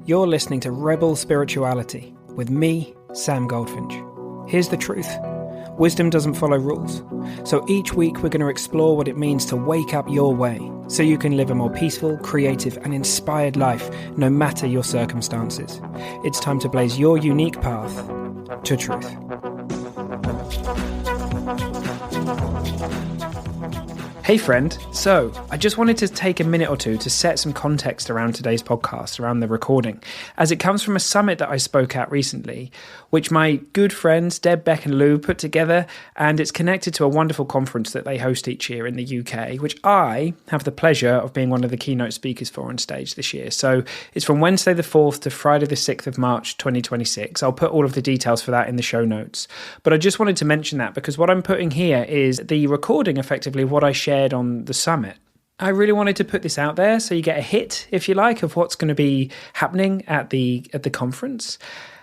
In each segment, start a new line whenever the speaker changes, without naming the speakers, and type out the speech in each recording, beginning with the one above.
You're listening to Rebel Spirituality with me, Sam Goldfinch. Here's the truth. Wisdom doesn't follow rules. So each week we're going to explore what it means to wake up your way so you can live a more peaceful, creative and inspired life no matter your circumstances. It's time to blaze your unique path to truth. Hey friend, so I just wanted to take a minute or two to set some context around today's podcast, around the recording, as it comes from a summit that I spoke at recently, which my good friends Deb, Beck and Lou put together, and it's connected to a wonderful conference that they host each year in the UK, which I have the pleasure of being one of the keynote speakers for on stage this year. So it's from Wednesday the 4th to Friday the 6th of March 2026. I'll put all of the details for that in the show notes. But I just wanted to mention that because what I'm putting here is the recording effectively of what I shared on the summit. I really wanted to put this out there so you get a hit, if you like, of what's going to be happening at the conference.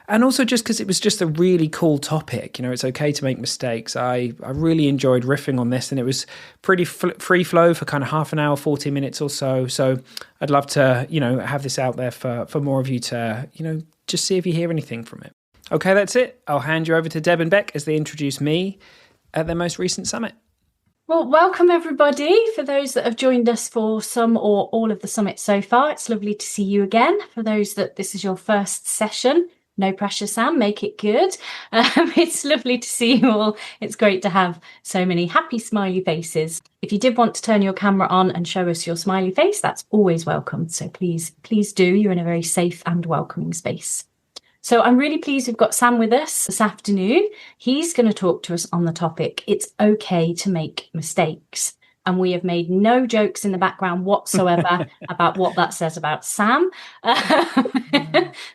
And also just because it was just a really cool topic. You know, it's okay to make mistakes. I really enjoyed riffing on this, and it was pretty free flow for kind of half an hour, 40 minutes or so. So I'd love to, have this out there for more of you to, just see if you hear anything from it. Okay, that's it. I'll hand you over to Deb and Beck as they introduce me at their most recent summit.
Well, welcome everybody. For those that have joined us for some or all of the summit so far, it's lovely to see you again. For those that this is your first session, no pressure, Sam, make it good. It's lovely to see you all. It's great to have so many happy smiley faces. If you did want to turn your camera on and show us your smiley face, that's always welcome. So please do. You're in a very safe and welcoming space. So I'm really pleased we've got Sam with us this afternoon. He's going to talk to us on the topic, it's okay to make mistakes. And we have made no jokes in the background whatsoever about what that says about Sam.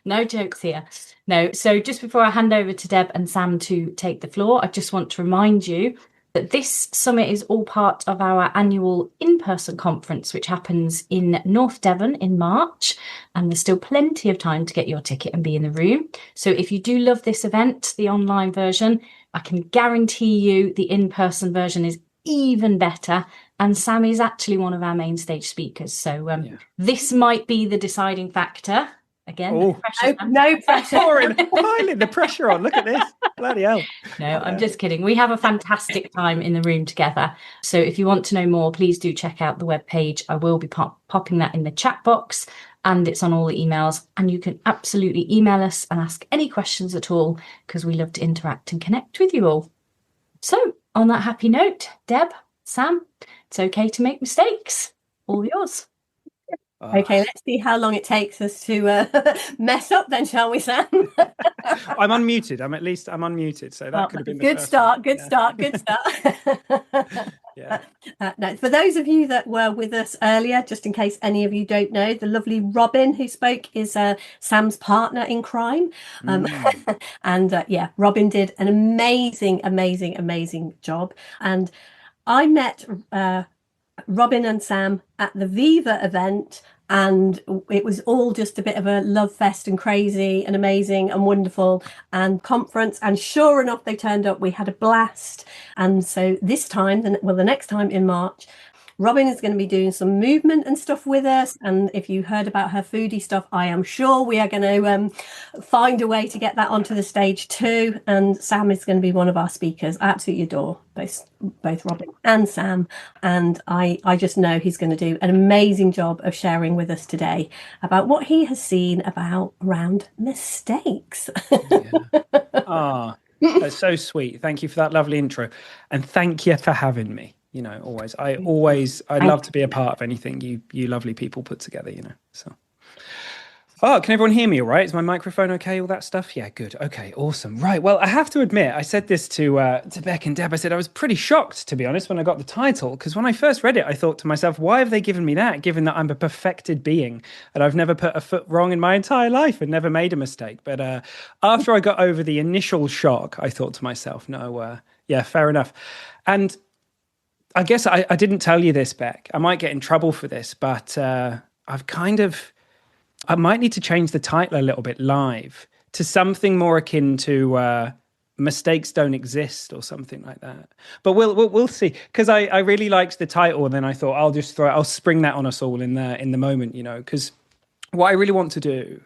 No jokes here. No. So just before I hand over to Deb and Sam to take the floor, I just want to remind you that this summit is all part of our annual in-person conference, which happens in North Devon in March. And there's still plenty of time to get your ticket and be in the room. So if you do love this event, the online version, I can guarantee you the in-person version is even better. And Sam is actually one of our main stage speakers. So This might be the deciding factor. Again,
no pressure.
Piling the pressure on. Look at this. Bloody hell.
No, I'm just kidding. We have a fantastic time in the room together. So if you want to know more, please do check out the webpage. I will be popping that in the chat box, and it's on all the emails. And you can absolutely email us and ask any questions at all, because we love to interact and connect with you all. So on that happy note, Deb, Sam, it's okay to make mistakes. All yours.
Okay, let's see how long it takes us to mess up then, shall we, Sam?
I'm unmuted. I'm unmuted. So that could have been
good start.
Yeah.
No, for those of you that were with us earlier, just in case any of you don't know, the lovely Robin who spoke is Sam's partner in crime. And Robin did an amazing job. And I met Robin and Sam at the Viva event, and it was all just a bit of a love fest and crazy and amazing and wonderful and conference, and sure enough they turned up. We had a blast. And so this time, the next time in March, Robin is going to be doing some movement and stuff with us. And if you heard about her foodie stuff, I am sure we are going to find a way to get that onto the stage too. And Sam is going to be one of our speakers. I absolutely adore both Robin and Sam. And I just know he's going to do an amazing job of sharing with us today about what he has seen around mistakes.
That's so sweet. Thank you for that lovely intro. And thank you for having me. I love to be a part of anything you lovely people put together, so. Oh, can everyone hear me all right? Is my microphone okay? All that stuff? Yeah, good. Okay, awesome. Right, well, I have to admit, I said this to Beck and Deb. I said I was pretty shocked, to be honest, when I got the title, because when I first read it, I thought to myself, why have they given me that, given that I'm a perfected being and I've never put a foot wrong in my entire life and never made a mistake? But after I got over the initial shock, I thought to myself, no, fair enough. And I guess I didn't tell you this, Beck. I might get in trouble for this, but I might need to change the title a little bit live to something more akin to mistakes don't exist or something like that. But we'll see, because I really liked the title, and then I thought I'll spring that on us all in the moment, because what I really want to do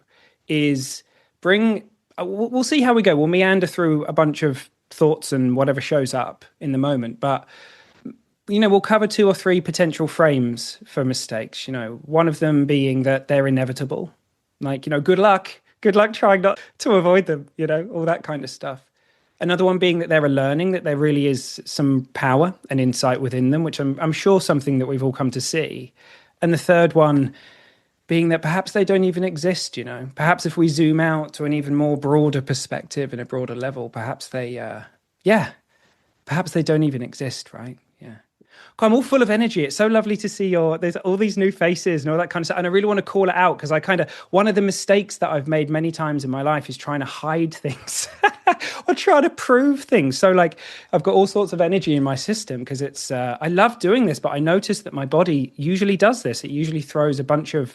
is bring, we'll see how we go. We'll meander through a bunch of thoughts and whatever shows up in the moment. But, we'll cover 2 or 3 potential frames for mistakes, one of them being that they're inevitable. Like, good luck trying not to avoid them, all that kind of stuff. Another one being that they're a learning, that there really is some power and insight within them, which I'm sure something that we've all come to see. And the third one being that perhaps they don't even exist, Perhaps if we zoom out to an even more broader perspective and a broader level, perhaps perhaps they don't even exist, right? Yeah. I'm all full of energy. It's so lovely to see there's all these new faces and all that kind of stuff. And I really want to call it out because one of the mistakes that I've made many times in my life is trying to hide things or try to prove things. So like I've got all sorts of energy in my system because I love doing this, but I notice that my body usually does this. It usually throws a bunch of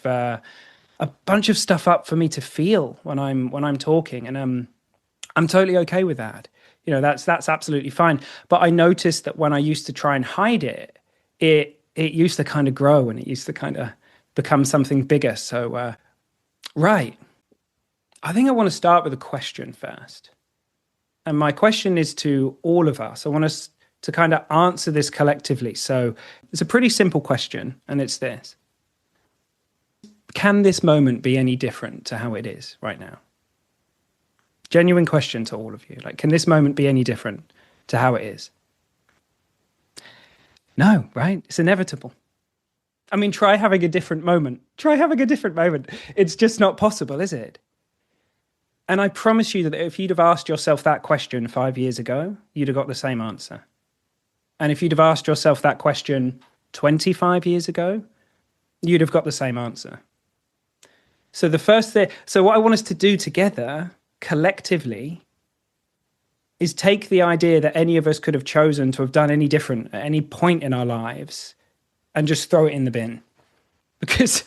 stuff up for me to feel when I'm talking. And I'm totally okay with that. That's absolutely fine. But I noticed that when I used to try and hide it, it used to kind of grow and it used to kind of become something bigger. So, right. I think I want to start with a question first. And my question is to all of us. I want us to kind of answer this collectively. So it's a pretty simple question, and it's this. Can this moment be any different to how it is right now? Genuine question to all of you. Like, can this moment be any different to how it is? No, right? It's inevitable. I mean, try having a different moment. It's just not possible, is it? And I promise you that if you'd have asked yourself that question 5 years ago, you'd have got the same answer. And if you'd have asked yourself that question 25 years ago, you'd have got the same answer. So what I want us to do together collectively is take the idea that any of us could have chosen to have done any different at any point in our lives and just throw it in the bin. Because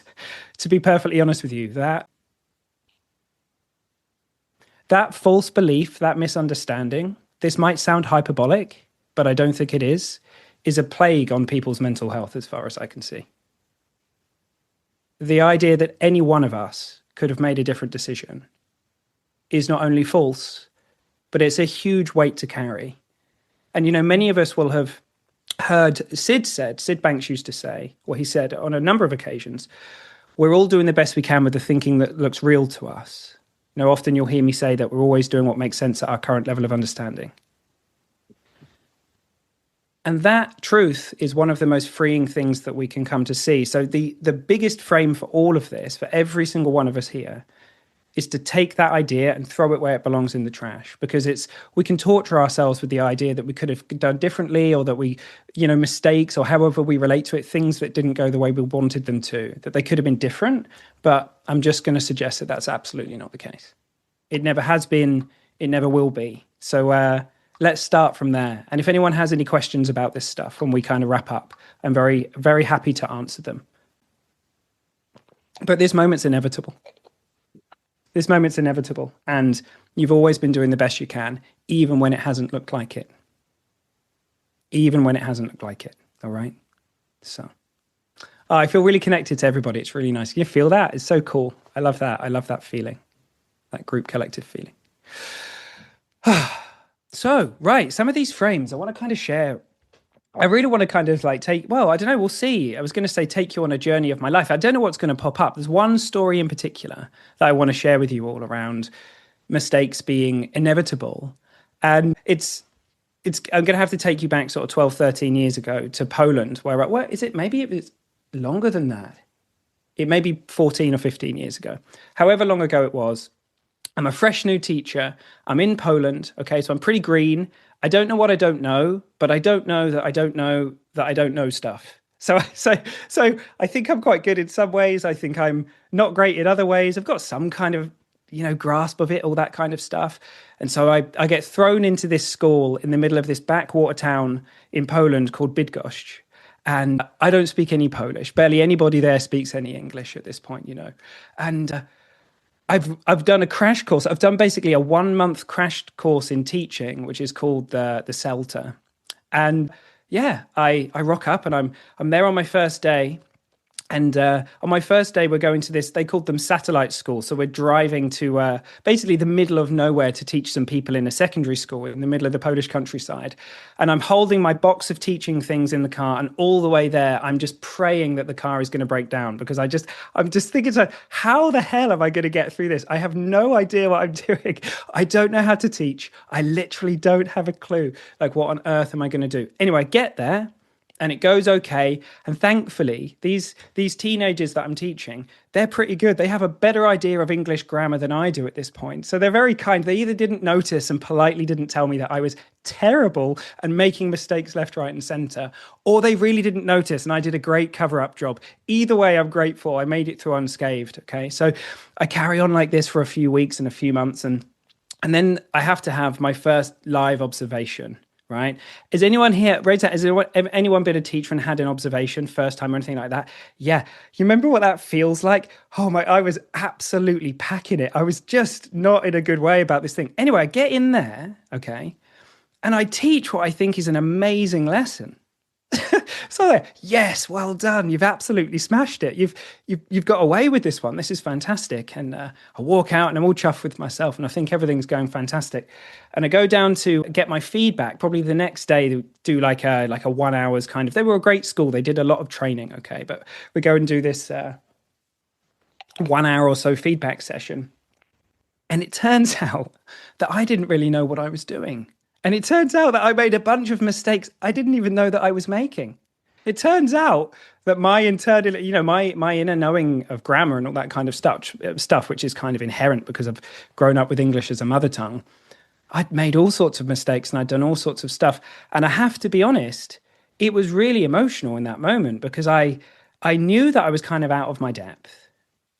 to be perfectly honest with you, that false belief, that misunderstanding, this might sound hyperbolic, but I don't think it is a plague on people's mental health as far as I can see. The idea that any one of us could have made a different decision is not only false, but it's a huge weight to carry. And, many of us will have heard Sid Banks used to say, or he said on a number of occasions, we're all doing the best we can with the thinking that looks real to us. Often you'll hear me say that we're always doing what makes sense at our current level of understanding. And that truth is one of the most freeing things that we can come to see. So the biggest frame for all of this, for every single one of us here, is to take that idea and throw it where it belongs in the trash, because we can torture ourselves with the idea that we could have done differently, or that we, mistakes, or however we relate to it, things that didn't go the way we wanted them to, that they could have been different. But I'm just going to suggest that that's absolutely not the case. It never has been. It never will be. So let's start from there. And if anyone has any questions about this stuff when we kind of wrap up, I'm very, very happy to answer them. But this moment's inevitable. And you've always been doing the best you can, even when it hasn't looked like it. All right? So I feel really connected to everybody. It's really nice. Can you feel that? It's so cool. I love that. I love that feeling, that group collective feeling. So, right, some of these frames I want to kind of share. I really want to kind of I don't know, we'll see. I was going to say take you on a journey of my life. I don't know what's going to pop up. There's one story in particular that I want to share with you all around mistakes being inevitable. And I'm going to have to take you back sort of 12, 13 years ago to Poland, where is it? Maybe it was longer than that. It may be 14 or 15 years ago. However long ago it was, I'm a fresh new teacher. I'm in Poland. Okay, so I'm pretty green. I don't know what I don't know, but I don't know that I don't know that I don't know stuff. So I think I'm quite good in some ways. I think I'm not great in other ways. I've got some kind of, grasp of it, all that kind of stuff. And so I get thrown into this school in the middle of this backwater town in Poland called Bydgoszcz. And I don't speak any Polish. Barely anybody there speaks any English at this point, And I've done a crash course. I've done basically a 1-month crash course in teaching, which is called the CELTA. And yeah, I rock up and I'm there on my first day. And on my first day, we're going to this, they called them satellite school. So we're driving to basically the middle of nowhere to teach some people in a secondary school in the middle of the Polish countryside. And I'm holding my box of teaching things in the car. And all the way there, I'm just praying that the car is going to break down, because I'm just thinking, so how the hell am I going to get through this? I have no idea what I'm doing. I don't know how to teach. I literally don't have a clue. Like, what on earth am I going to do? Anyway, I get there. And it goes okay. And thankfully, these teenagers that I'm teaching, they're pretty good. They have a better idea of English grammar than I do at this point. So they're very kind. They either didn't notice and politely didn't tell me that I was terrible and making mistakes left, right, and center, or they really didn't notice and I did a great cover-up job. Either way, I'm grateful. I made it through unscathed. Okay. So I carry on like this for a few weeks and a few months. And then I have to have my first live observation. Right? Is anyone here, raise that, has anyone been a teacher and had an observation first time or anything like that? Yeah. You remember what that feels like? Oh my, I was absolutely packing it. I was just not in a good way about this thing. Anyway, I get in there, okay, and I teach what I think is an amazing lesson. So yes, well done. You've absolutely smashed it. You've got away with this one. This is fantastic. And I walk out and I'm all chuffed with myself and I think everything's going fantastic. And I go down to get my feedback. Probably the next day to do like a 1 hour's kind of. They were a great school. They did a lot of training. Okay, but we go and do this 1 hour or so feedback session. And it turns out that I didn't really know what I was doing. And it turns out that I made a bunch of mistakes I didn't even know that I was making. It turns out that my internal, my inner knowing of grammar and all that kind of stuff, which is kind of inherent because I've grown up with English as a mother tongue, I'd made all sorts of mistakes and I'd done all sorts of stuff. And I have to be honest, it was really emotional in that moment because I knew that I was kind of out of my depth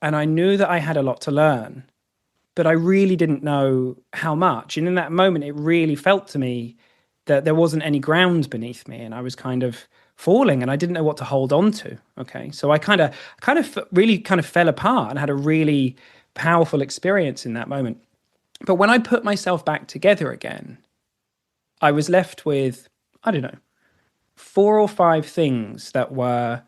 and I knew that I had a lot to learn. But I really didn't know how much. And in that moment, it really felt to me that there wasn't any ground beneath me and I was kind of falling and I didn't know what to hold on to. Okay. So I kind of really fell apart and had a really powerful experience in that moment. But when I put myself back together again, I was left with, I don't know, 4 or 5 things that were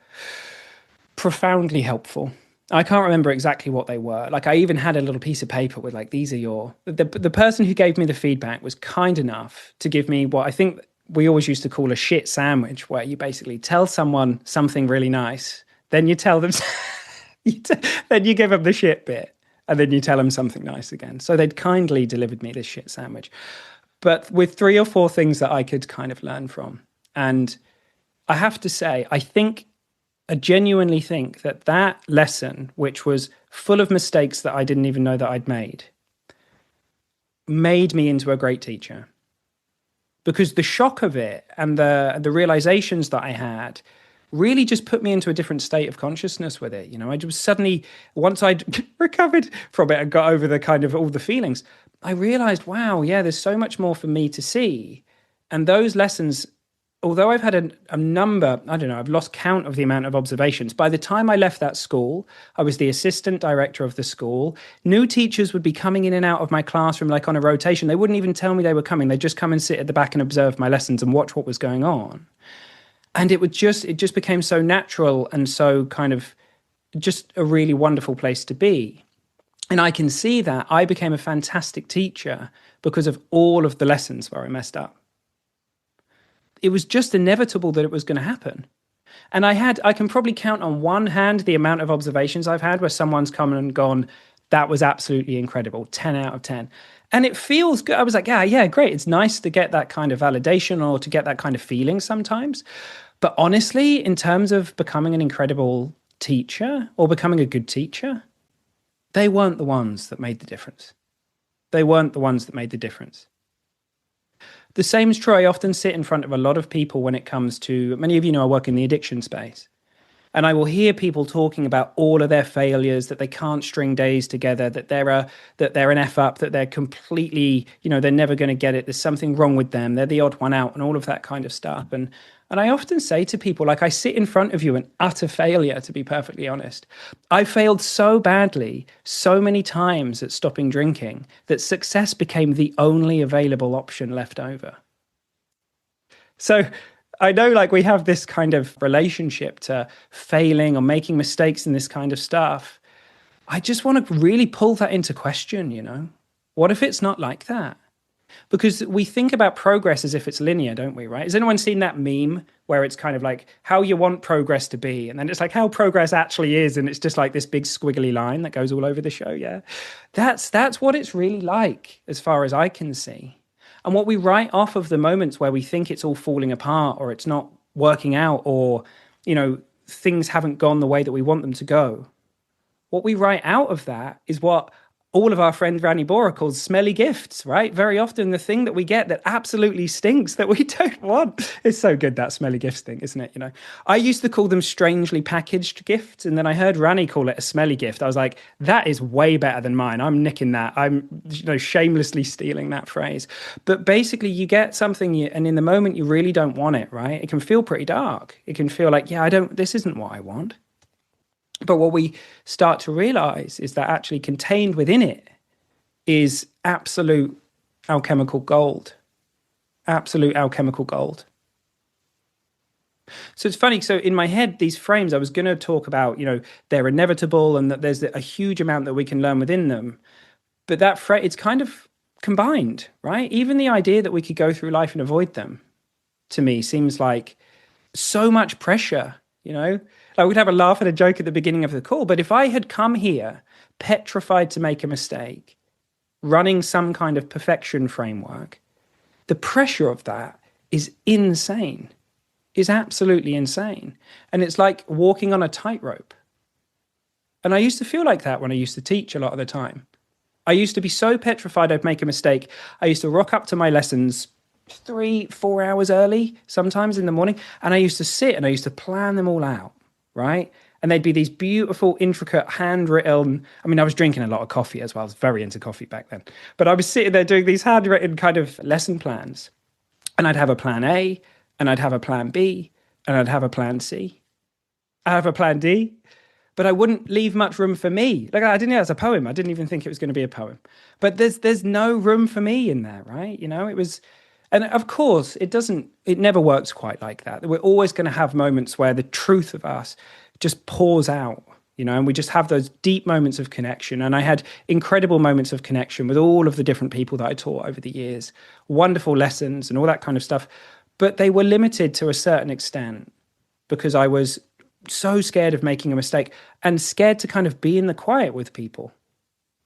profoundly helpful. I can't remember exactly what they were. Like I even had a little piece of paper with like, these are your, the person who gave me the feedback was kind enough to give me what I think we always used to call a shit sandwich, where you basically tell someone something really nice, then you tell them, then you give them the shit bit and then you tell them something nice again. So they'd kindly delivered me this shit sandwich, but with 3 or 4 things that I could kind of learn from. And I have to say, I genuinely think that lesson, which was full of mistakes that I didn't even know that I'd made me into a great teacher. Because the shock of it and the realizations that I had really just put me into a different state of consciousness with it. I just suddenly, once I'd recovered from it and got over the kind of all the feelings, I realized, wow, yeah, there's so much more for me to see. And those lessons, although I've had a number, I don't know, I've lost count of the amount of observations. By the time I left that school, I was the assistant director of the school. New teachers would be coming in and out of my classroom like on a rotation. They wouldn't even tell me they were coming. They'd just come and sit at the back and observe my lessons and watch what was going on. And it just became so natural and so kind of just a really wonderful place to be. And I can see that I became a fantastic teacher because of all of the lessons where I messed up. It was just inevitable that it was going to happen. And I can probably count on one hand the amount of observations I've had where someone's come and gone, that was absolutely incredible, 10 out of 10. And it feels good. I was like, yeah, great. It's nice to get that kind of validation or to get that kind of feeling sometimes. But honestly, in terms of becoming an incredible teacher or becoming a good teacher, they weren't the ones that made the difference. They weren't the ones that made the difference. The same is true. I often sit in front of a lot of people when it comes to, many of you know I work in the addiction space, and I will hear people talking about all of their failures, that they can't string days together, that they're an F up, that they're completely, they're never going to get it. There's something wrong with them. They're the odd one out and all of that kind of stuff. And I often say to people, like, I sit in front of you an utter failure, to be perfectly honest. I failed so badly, so many times at stopping drinking, that success became the only available option left over. So I know like we have this kind of relationship to failing or making mistakes in this kind of stuff. I just want to really pull that into question, you know? What if it's not like that? Because we think about progress as if it's linear, don't we, right? Has anyone seen that meme where it's kind of like how you want progress to be? And then it's like how progress actually is. And it's just like this big squiggly line that goes all over the show, yeah? That's what it's really like, as far as I can see. And what we write off of the moments where we think it's all falling apart or it's not working out or, you know, things haven't gone the way that we want them to go. What we write out of that is what all of our friend Rani Bora calls smelly gifts, right? Very often the thing that we get that absolutely stinks that we don't want. It's so good, that smelly gifts thing, isn't it? You know, I used to call them strangely packaged gifts. And then I heard Rani call it a smelly gift. I was like, that is way better than mine. I'm nicking that. I'm, you know, shamelessly stealing that phrase. But basically you get something and in the moment you really don't want it, right? It can feel pretty dark. It can feel like, yeah, this isn't what I want. But what we start to realize is that actually contained within it is absolute alchemical gold. Absolute alchemical gold. So it's funny. So in my head, these frames, I was going to talk about, you know, they're inevitable and that there's a huge amount that we can learn within them. But that it's kind of combined, right? Even the idea that we could go through life and avoid them, to me, seems like so much pressure, you know? Like we'd have a laugh and a joke at the beginning of the call, but if I had come here petrified to make a mistake, running some kind of perfection framework, the pressure of that is insane, is absolutely insane. And it's like walking on a tightrope. And I used to feel like that when I used to teach a lot of the time. I used to be so petrified I'd make a mistake. I used to rock up to my lessons 3-4 hours early, sometimes in the morning, and I used to sit and I used to plan them all out. Right? And they'd be these beautiful, intricate, handwritten. I mean, I was drinking a lot of coffee as well. I was very into coffee back then. But I was sitting there doing these handwritten kind of lesson plans. And I'd have a plan A, and I'd have a plan B, and I'd have a plan C. I'd have a plan D, but I wouldn't leave much room for me. Like I didn't know it was a poem. I didn't even think it was going to be a poem. But there's no room for me in there, right? You know, it was. And of course, it never works quite like that. We're always going to have moments where the truth of us just pours out, you know, and we just have those deep moments of connection. And I had incredible moments of connection with all of the different people that I taught over the years, wonderful lessons and all that kind of stuff. But they were limited to a certain extent because I was so scared of making a mistake and scared to kind of be in the quiet with people.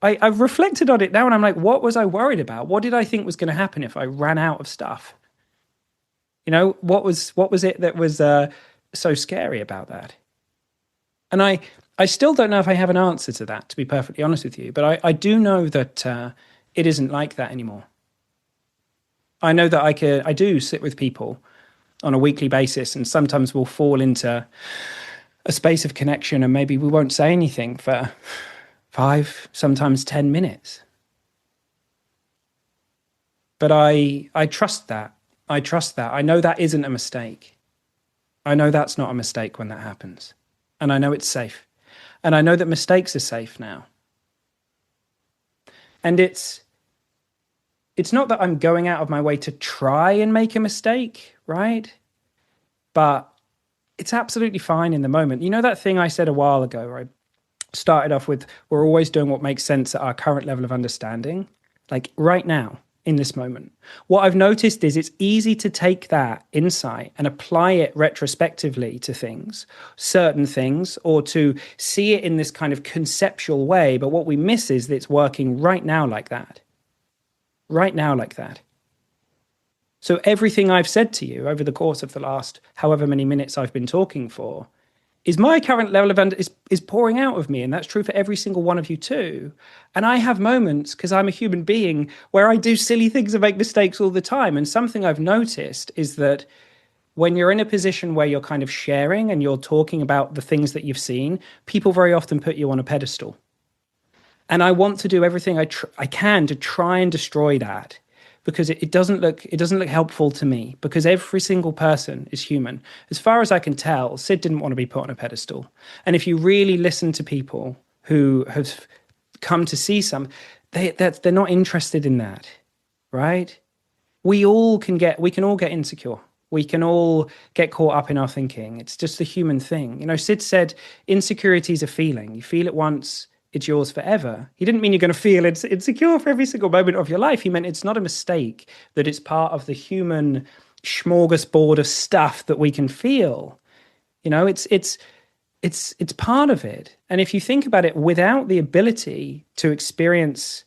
I've reflected on it now and I'm like, what was I worried about? What did I think was going to happen if I ran out of stuff? You know, what was it that was so scary about that? And I still don't know if I have an answer to that, to be perfectly honest with you. But I do know that it isn't like that anymore. I know that I do sit with people on a weekly basis and sometimes we'll fall into a space of connection and maybe we won't say anything for 5, sometimes 10 minutes. But I trust that. I trust that. I know that isn't a mistake. I know that's not a mistake when that happens. And I know it's safe. And I know that mistakes are safe now. And it's not that I'm going out of my way to try and make a mistake, right? But it's absolutely fine in the moment. You know that thing I said a while ago, right? Started off with, we're always doing what makes sense at our current level of understanding. Like right now, in this moment. What I've noticed is it's easy to take that insight and apply it retrospectively to things, certain things, or to see it in this kind of conceptual way. But what we miss is that it's working right now like that. Right now like that. So everything I've said to you over the course of the last however many minutes I've been talking for is my current level of is pouring out of me. And that's true for every single one of you too. And I have moments, because I'm a human being, where I do silly things and make mistakes all the time. And something I've noticed is that when you're in a position where you're kind of sharing and you're talking about the things that you've seen, people very often put you on a pedestal. And I want to do everything I can to try and destroy that. Because it doesn't look helpful to me, because every single person is human. As far as I can tell, Sid didn't want to be put on a pedestal. And if you really listen to people who have come to see they're not interested in that, right? We can all get insecure. We can all get caught up in our thinking. It's just a human thing. You know, Sid said, insecurity is a feeling. You feel it once, it's yours forever. He didn't mean you're going to feel insecure for every single moment of your life. He meant it's not a mistake, that it's part of the human smorgasbord of stuff that we can feel. You know, it's part of it. And if you think about it, without the ability to experience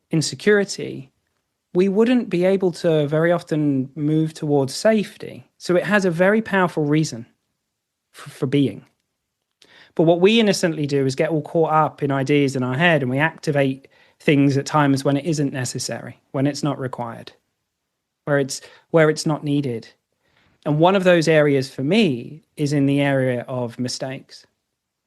insecurity, we wouldn't be able to very often move towards safety. So it has a very powerful reason for being. But what we innocently do is get all caught up in ideas in our head, and we activate things at times when it isn't necessary, when it's not required, where it's not needed. And one of those areas for me is in the area of mistakes.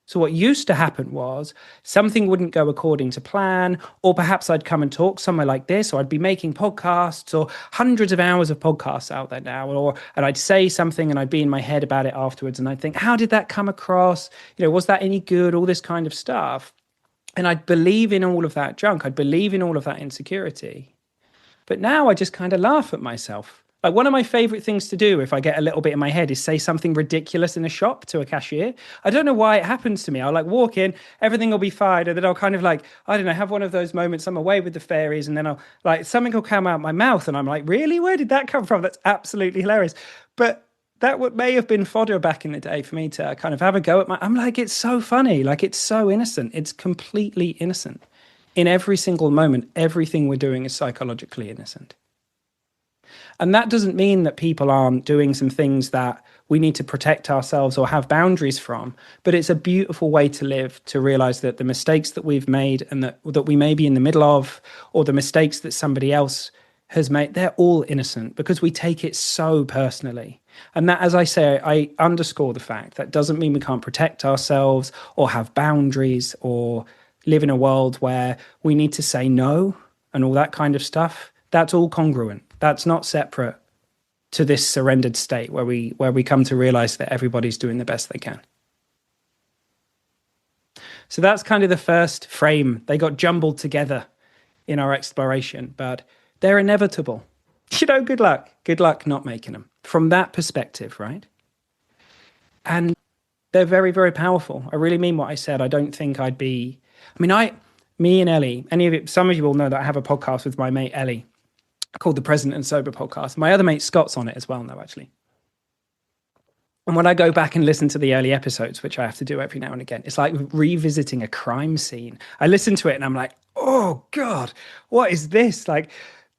So what used to happen was something wouldn't go according to plan, or perhaps I'd come and talk somewhere like this, or I'd be making podcasts, or hundreds of hours of podcasts out there now, and I'd say something and I'd be in my head about it afterwards, and I'd think, how did that come across? You know, was that any good? All this kind of stuff. And I'd believe in all of that junk. I'd believe in all of that insecurity. But now I just kind of laugh at myself. Like, one of my favorite things to do if I get a little bit in my head is say something ridiculous in a shop to a cashier. I don't know why it happens to me. I'll like walk in, everything will be fine. And then I'll kind of like, I don't know, have one of those moments I'm away with the fairies. And then I'll like, something will come out my mouth and I'm like, really? Where did that come from? That's absolutely hilarious. But that may have been fodder back in the day for me to kind of have a go at I'm like, it's so funny. Like, it's so innocent. It's completely innocent. In every single moment, everything we're doing is psychologically innocent. And that doesn't mean that people aren't doing some things that we need to protect ourselves or have boundaries from, but it's a beautiful way to live, to realize that the mistakes that we've made and that we may be in the middle of, or the mistakes that somebody else has made, they're all innocent because we take it so personally. And that, as I say, I underscore the fact that doesn't mean we can't protect ourselves or have boundaries or live in a world where we need to say no and all that kind of stuff. That's all congruent. That's not separate to this surrendered state where we come to realize that everybody's doing the best they can. So that's kind of the first frame. They got jumbled together in our exploration, but they're inevitable. You know, good luck. Good luck not making them. From that perspective, right? And they're very, very powerful. I really mean what I said. I don't think me and Ellie, some of you will know that I have a podcast with my mate Ellie, called the Present and Sober podcast. My other mate Scott's on it as well now, actually. And when I go back and listen to the early episodes, which I have to do every now and again, it's like revisiting a crime scene. I listen to it and I'm like, oh God, what is this? Like,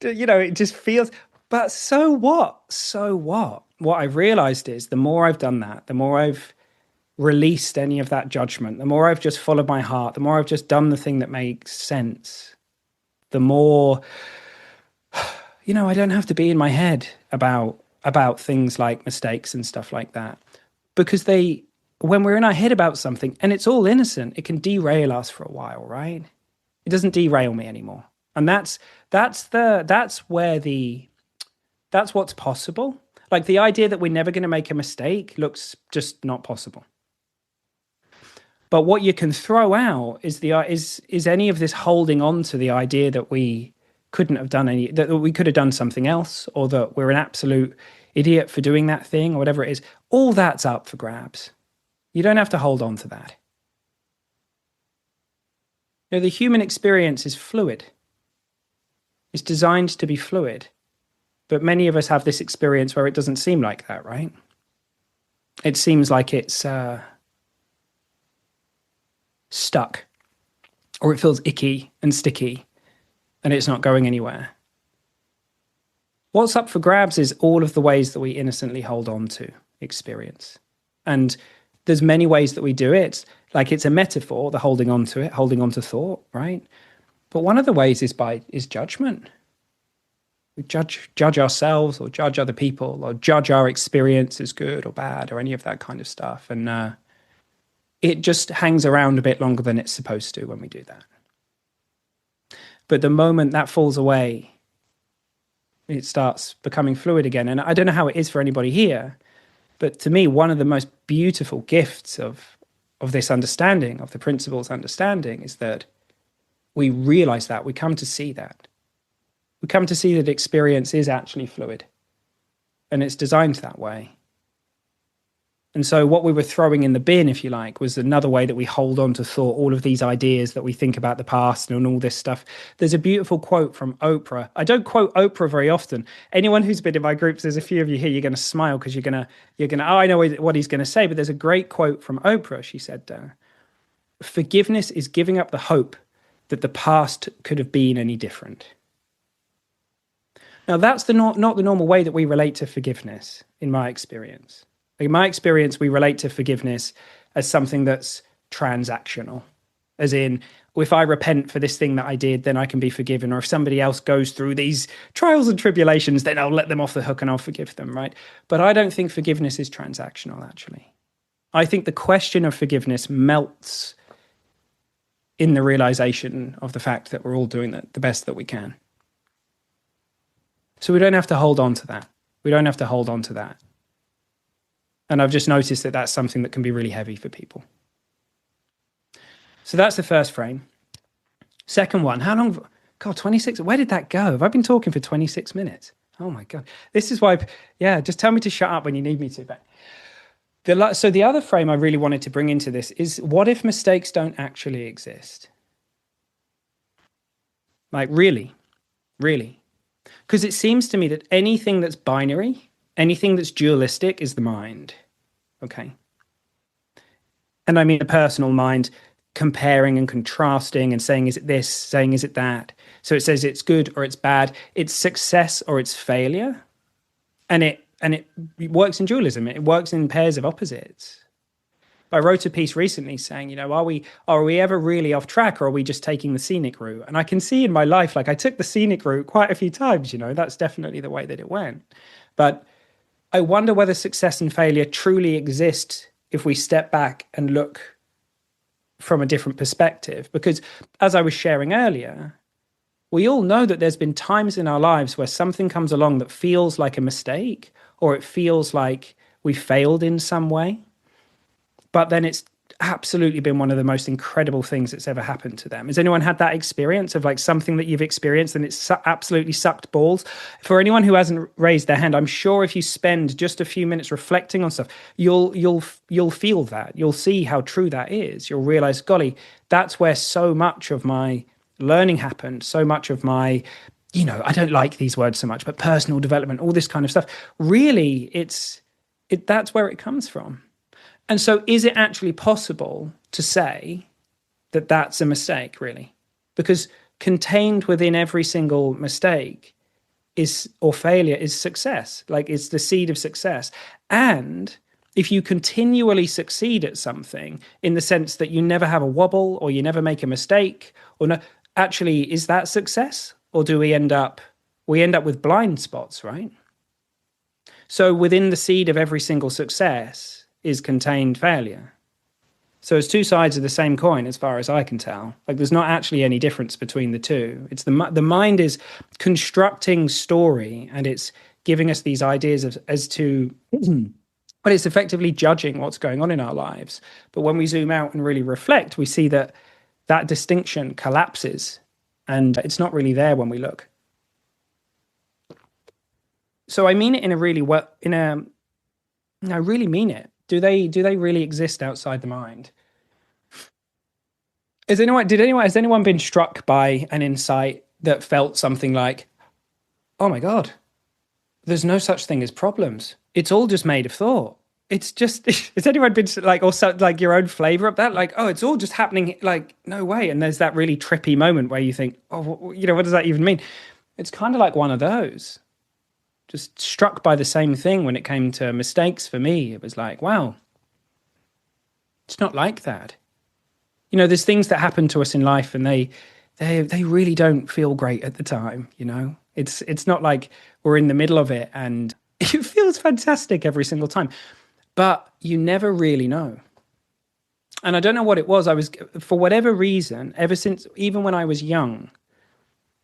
you know, it just feels, but so what? So what? What I've realized is the more I've done that, the more I've released any of that judgment, the more I've just followed my heart, the more I've just done the thing that makes sense, the more, you know, I don't have to be in my head about things like mistakes and stuff like that, because when we're in our head about something and it's all innocent, it can derail us for a while, right? It doesn't derail me anymore. And that's what's possible. Like, the idea that we're never going to make a mistake looks just not possible. But what you can throw out is any of this holding on to the idea that we couldn't have done that we could have done something else, or that we're an absolute idiot for doing that thing, or whatever it is. All that's up for grabs. You don't have to hold on to that. You know, the human experience is fluid. It's designed to be fluid. But many of us have this experience where it doesn't seem like that, right? It seems like it's stuck, or it feels icky and sticky, and it's not going anywhere. What's up for grabs is all of the ways that we innocently hold on to experience. And there's many ways that we do it. Like, it's a metaphor, the holding on to it, holding on to thought, right? But one of the ways is judgment. We judge ourselves, or judge other people, or judge our experience as good or bad, or any of that kind of stuff. And it just hangs around a bit longer than it's supposed to when we do that. But the moment that falls away, it starts becoming fluid again. And I don't know how it is for anybody here, but to me, one of the most beautiful gifts of this understanding, of the principles understanding, is that we realize that, we come to see that. We come to see that experience is actually fluid. and it's designed that way. And so what we were throwing in the bin, if you like, was another way that we hold on to thought, all of these ideas that we think about the past and all this stuff. There's a beautiful quote from Oprah. I don't quote Oprah very often. Anyone who's been in my groups, there's a few of you here, you're going to smile because you're going to, oh, I know what he's going to say, but there's a great quote from Oprah. She said, forgiveness is giving up the hope that the past could have been any different. Now, that's not the normal way that we relate to forgiveness, in my experience. In my experience, we relate to forgiveness as something that's transactional. As in, if I repent for this thing that I did, then I can be forgiven. Or if somebody else goes through these trials and tribulations, then I'll let them off the hook and I'll forgive them, right? But I don't think forgiveness is transactional, actually. I think the question of forgiveness melts in the realization of the fact that we're all doing the best that we can. So we don't have to hold on to that. We don't have to hold on to that. And I've just noticed that that's something that can be really heavy for people. So that's the first frame. Second one, how long? God, 26. Where did that go? Have I been talking for 26 minutes? Oh my God. This is why, just tell me to shut up when you need me to. But so the other frame I really wanted to bring into this is, what if mistakes don't actually exist? Like, really? Because it seems to me that anything that's binary, anything that's dualistic is the mind, okay? And I mean a personal mind, comparing and contrasting and saying, is it this, saying, is it that? So it says it's good or it's bad, it's success or it's failure. And it works in dualism, it works in pairs of opposites. I wrote a piece recently saying, are we ever really off track, or are we just taking the scenic route? And I can see in my life, like I took the scenic route quite a few times, that's definitely the way that it went. But I wonder whether success and failure truly exist if we step back and look from a different perspective. Because as I was sharing earlier, we all know that there's been times in our lives where something comes along that feels like a mistake, or it feels like we failed in some way. But then it's absolutely been one of the most incredible things that's ever happened to them. Has anyone had that experience of like something that you've experienced and it's absolutely sucked balls? For anyone who hasn't raised their hand, I'm sure if you spend just a few minutes reflecting on stuff, you'll feel that. You'll see how true that is. You'll realize, golly, that's where so much of my learning happened. So much of my, I don't like these words so much, but personal development, all this kind of stuff. Really, that's where it comes from. And so is it actually possible to say that that's a mistake, really? Because contained within every single mistake or failure is success, like it's the seed of success. And if you continually succeed at something in the sense that you never have a wobble or you never make a mistake, or no, actually, is that success? Or do we end up with blind spots, right? So within the seed of every single success is contained failure. So it's two sides of the same coin as far as I can tell. Like there's not actually any difference between the two. It's the mind is constructing story, and it's giving us these ideas as to, but it's effectively judging what's going on in our lives. But when we zoom out and really reflect, we see that distinction collapses, and it's not really there when we look. So I mean it I really mean it. Do they really exist outside the mind? Has anyone been struck by an insight that felt something like, oh my God, there's no such thing as problems. It's all just made of thought. It's just, has anyone been like, also like your own flavor of that? Like, oh, it's all just happening, like, no way. And there's that really trippy moment where you think, oh, what does that even mean? It's kind of like one of those. Just struck by the same thing when it came to mistakes for me. It was like, wow, it's not like that. There's things that happen to us in life and they really don't feel great at the time, It's not like we're in the middle of it and it feels fantastic every single time. But you never really know. And I don't know what it was. For whatever reason, ever since, even when I was young,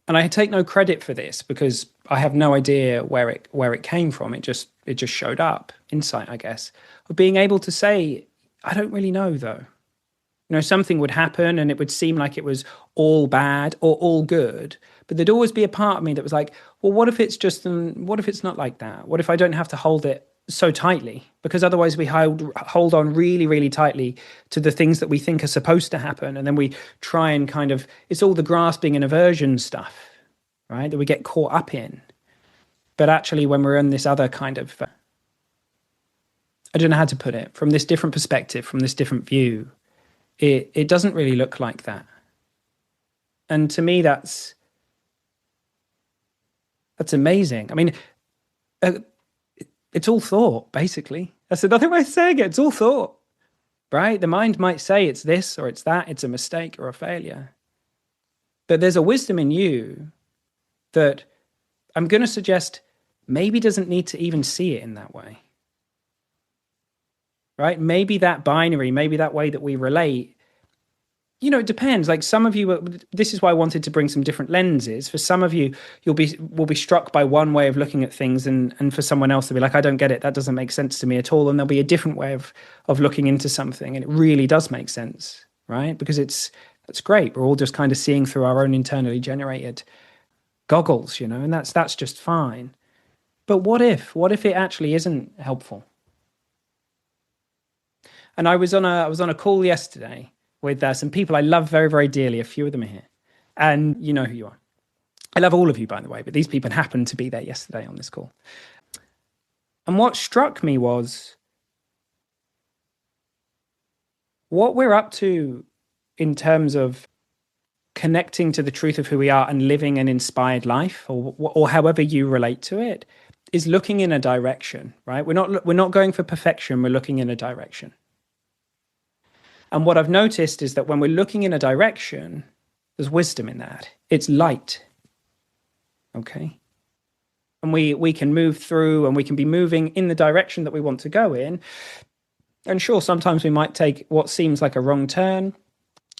and I take no credit for this because I have no idea where it came from. It just showed up, insight, I guess, of being able to say, I don't really know though. Something would happen and it would seem like it was all bad or all good. But there'd always be a part of me that was like, well, what if it's not like that? What if I don't have to hold it so tightly? Because otherwise we hold on really, really tightly to the things that we think are supposed to happen. And then we try and it's all the grasping and aversion stuff, right? That we get caught up in. But actually when we're in this other kind of, I don't know how to put it, from this different perspective, from this different view, it doesn't really look like that. And to me, that's amazing. I mean, it's all thought, basically. That's another way of saying it. It's all thought, right? The mind might say it's this or it's that, it's a mistake or a failure. But there's a wisdom in you that I'm going to suggest maybe doesn't need to even see it in that way. Right? Maybe that binary, maybe that way that we relate, it depends. Like some of you, this is why I wanted to bring some different lenses. For some of you, will be struck by one way of looking at things, and for someone else to be like, I don't get it. That doesn't make sense to me at all. And there'll be a different way of looking into something, and it really does make sense, right? Because that's great. We're all just kind of seeing through our own internally generated goggles, and that's just fine. But what if it actually isn't helpful? And I was on a call yesterday with some people I love very, very dearly. A few of them are here. And you know who you are. I love all of you, by the way, but these people happened to be there yesterday on this call. And what struck me was what we're up to in terms of connecting to the truth of who we are and living an inspired life, or however you relate to it, is looking in a direction, right? We're not going for perfection. We're looking in a direction. And what I've noticed is that when we're looking in a direction, there's wisdom in that. It's light. Okay? And we can move through, and we can be moving in the direction that we want to go in. And sure, sometimes we might take what seems like a wrong turn.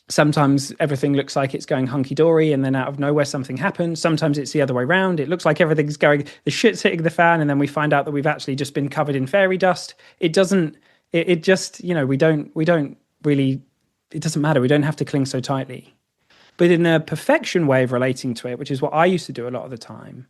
Sometimes everything looks like it's going hunky-dory, and then out of nowhere something happens. Sometimes it's the other way around. It looks like everything's going, the shit's hitting the fan, and then we find out that we've actually just been covered in fairy dust. It doesn't really, it doesn't matter. We don't have to cling so tightly. But in a perfection way of relating to it, which is what I used to do a lot of the time,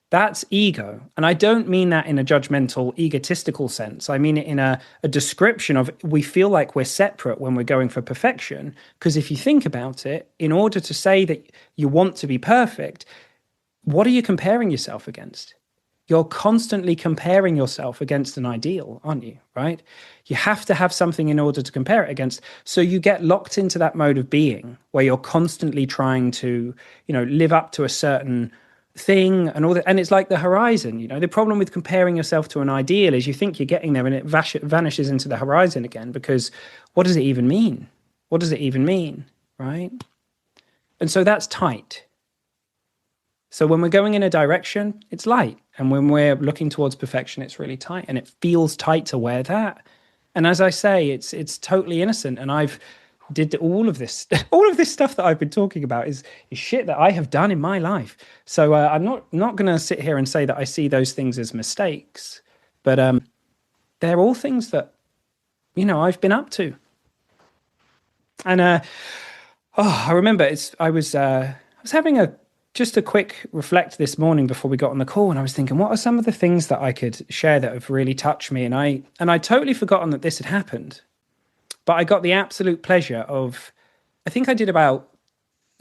that's ego. And I don't mean that in a judgmental, egotistical sense. I mean it in a description of, we feel like we're separate when we're going for perfection. Because if you think about it, in order to say that you want to be perfect, what are you comparing yourself against? You're constantly comparing yourself against an ideal, aren't you? Right? You have to have something in order to compare it against. So you get locked into that mode of being where you're constantly trying to, live up to a certain thing and all that. And it's like the horizon. The problem with comparing yourself to an ideal is you think you're getting there and it vanishes into the horizon again, because what does it even mean? What does it even mean? Right? And so that's tight. So when we're going in a direction, it's light. And when we're looking towards perfection, it's really tight. And it feels tight to wear that. And as I say, it's totally innocent. And I've did all of this stuff that I've been talking about is shit that I have done in my life. So I'm not going to sit here and say that I see those things as mistakes. But they're all things that, I've been up to. And I remember I was having just a quick reflect this morning before we got on the call, and I was thinking, what are some of the things that I could share that have really touched me? And I totally forgotten that this had happened, but I got the absolute pleasure of, I think I did about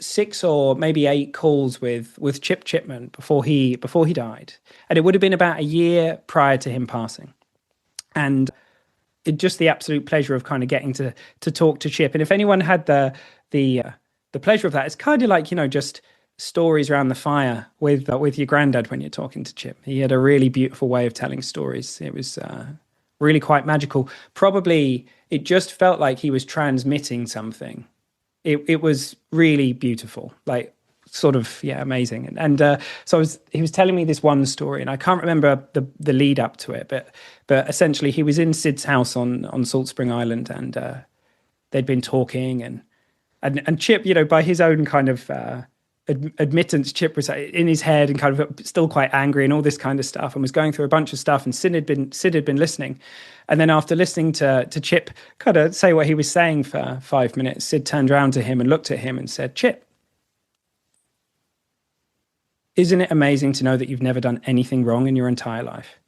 6 or maybe 8 calls with Chip Chipman before he died, and it would have been about a year prior to him passing, and just the absolute pleasure of kind of getting to talk to Chip. And if anyone had the pleasure of that, it's kind of like just stories around the fire with your granddad when you're talking to Chip. He had a really beautiful way of telling stories. It was really quite magical. Probably it just felt like he was transmitting something. It was really beautiful, like sort of, amazing. And so he was telling me this one story, and I can't remember the lead up to it, but essentially he was in Sid's house on Salt Spring Island, and they'd been talking, and Chip, by his own kind of admittance, Chip was in his head and kind of still quite angry and all this kind of stuff, and was going through a bunch of stuff. And Sid had been listening, and then after listening to Chip kind of say what he was saying for 5 minutes, Sid turned around to him and looked at him and said, "Chip, isn't it amazing to know that you've never done anything wrong in your entire life?"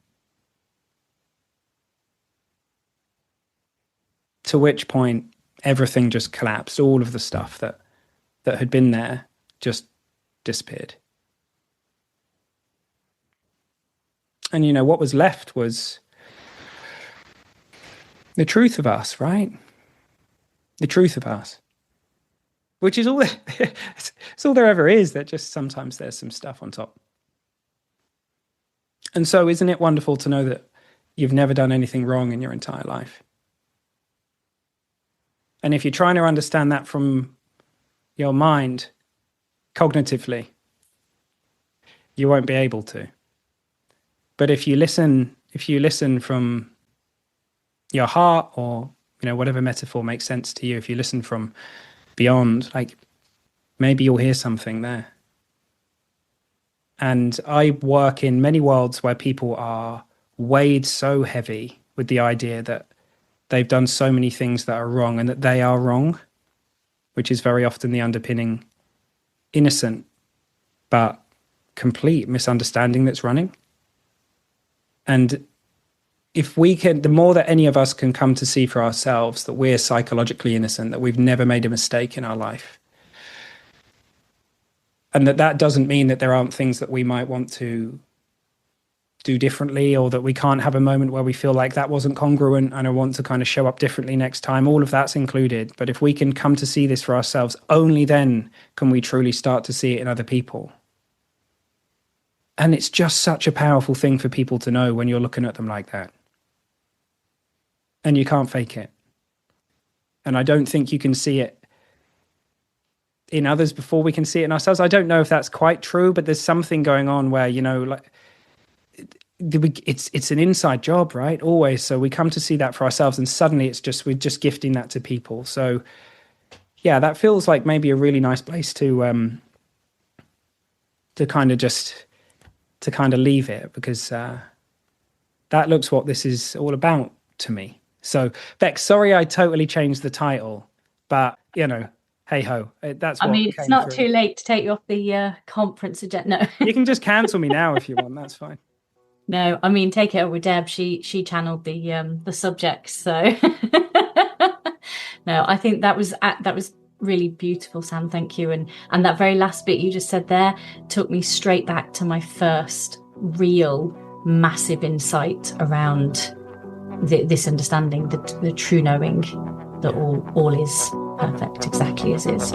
To which point everything just collapsed. All of the stuff that had been there just disappeared. And what was left was the truth of us, right? The truth of us, which is all it's all there ever is. That just sometimes there's some stuff on top. And so isn't it wonderful to know that you've never done anything wrong in your entire life? And if you're trying to understand that from your mind cognitively, you won't be able to. But if you listen from your heart, or whatever metaphor makes sense to you, if you listen from beyond, like, maybe you'll hear something there. And I work in many worlds where people are weighed so heavy with the idea that they've done so many things that are wrong and that they are wrong, which is very often the underpinning innocent but complete misunderstanding that's running. And if we can, the more that any of us can come to see for ourselves that we're psychologically innocent, that we've never made a mistake in our life, and that doesn't mean that there aren't things that we might want to do differently, or that we can't have a moment where we feel like that wasn't congruent and I want to kind of show up differently next time. All of that's included. But if we can come to see this for ourselves, only then can we truly start to see it in other people. And it's just such a powerful thing for people to know when you're looking at them like that. And you can't fake it. And I don't think you can see it in others before we can see it in ourselves. I don't know if that's quite true, but there's something going on where, like, it's an inside job, right? Always. So we come to see that for ourselves, and suddenly we're just gifting that to people. So yeah, that feels like maybe a really nice place to kind of leave it, because that looks what this is all about to me. So Beck, sorry I totally changed the title, but hey ho, that's what
it's not too late to take you off the conference agenda. No.
You can just cancel me now if you want. That's fine.
No, take it up with Deb. She channeled the subject. So no, I think that was really beautiful, Sam. Thank you. And that very last bit you just said there took me straight back to my first real massive insight around this understanding, the true knowing that all is perfect exactly as is.